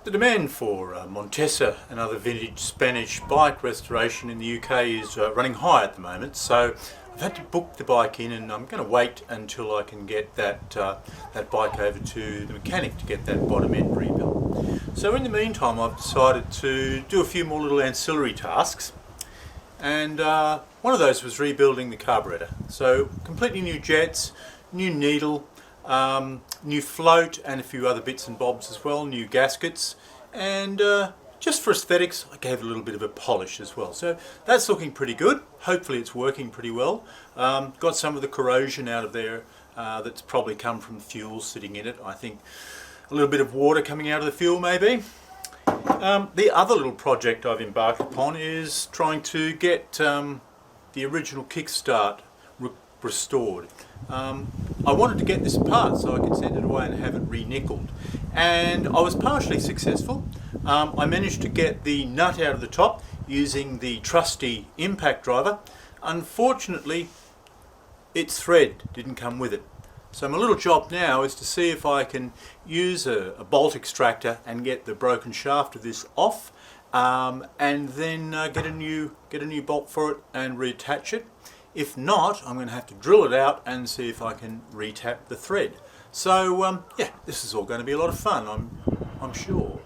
The demand for Montesa and other vintage Spanish bike restoration in the UK is running high at the moment, so I've had to book the bike in, and I'm going to wait until I can get that bike over to the mechanic to get that bottom end rebuilt. So in the meantime, I've decided to do a few more little ancillary tasks, and one of those was rebuilding the carburetor. So completely new jets, new needle, new float, and a few other bits and bobs as well, new gaskets, and just for aesthetics I gave it a little bit of a polish as well. So that's looking pretty good. Hopefully it's working pretty well. Got some of the corrosion out of there that's probably come from fuel sitting in it. I think a little bit of water coming out of the fuel maybe. The other little project I've embarked upon is trying to get the original kickstart restored. I wanted to get this apart so I could send it away and have it re-nickeled, and I was partially successful. I managed to get the nut out of the top using the trusty impact driver. Unfortunately, its thread didn't come with it. So my little job now is to see if I can use a bolt extractor and get the broken shaft of this off, and then get a new bolt for it and reattach it. If not, I'm going to have to drill it out and see if I can retap the thread. So yeah, this is all going to be a lot of fun, I'm sure.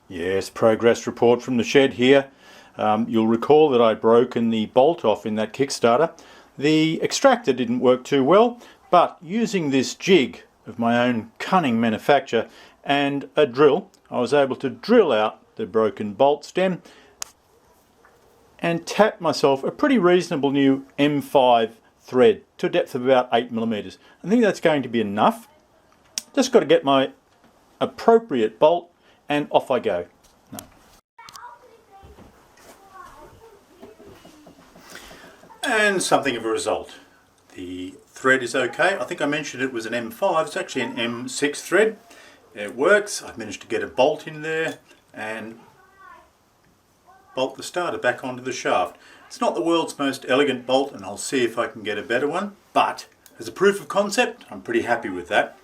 Yes, progress report from the shed here. You'll recall that I'd broken the bolt off in that Kickstarter. The extractor didn't work too well, but using this jig of my own cunning manufacture and a drill, I was able to drill out the broken bolt stem and tap myself a pretty reasonable new M5 thread to a depth of about 8mm. I think that's going to be enough. Just got to get my appropriate bolt and off I go. No. And something of a result. The thread is okay. I think I mentioned it was an M5. It's actually an M6 thread. It works. I've managed to get a bolt in there and bolt the starter back onto the shaft. It's not the world's most elegant bolt, and I'll see if I can get a better one, but as a proof of concept, I'm pretty happy with that.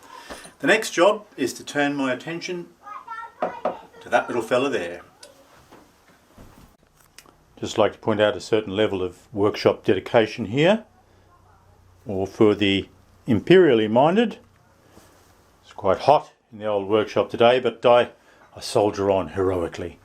The next job is to turn my attention to that little fella there. Just like to point out a certain level of workshop dedication here, or for the imperially minded. It's quite hot in the old workshop today, but I soldier on heroically.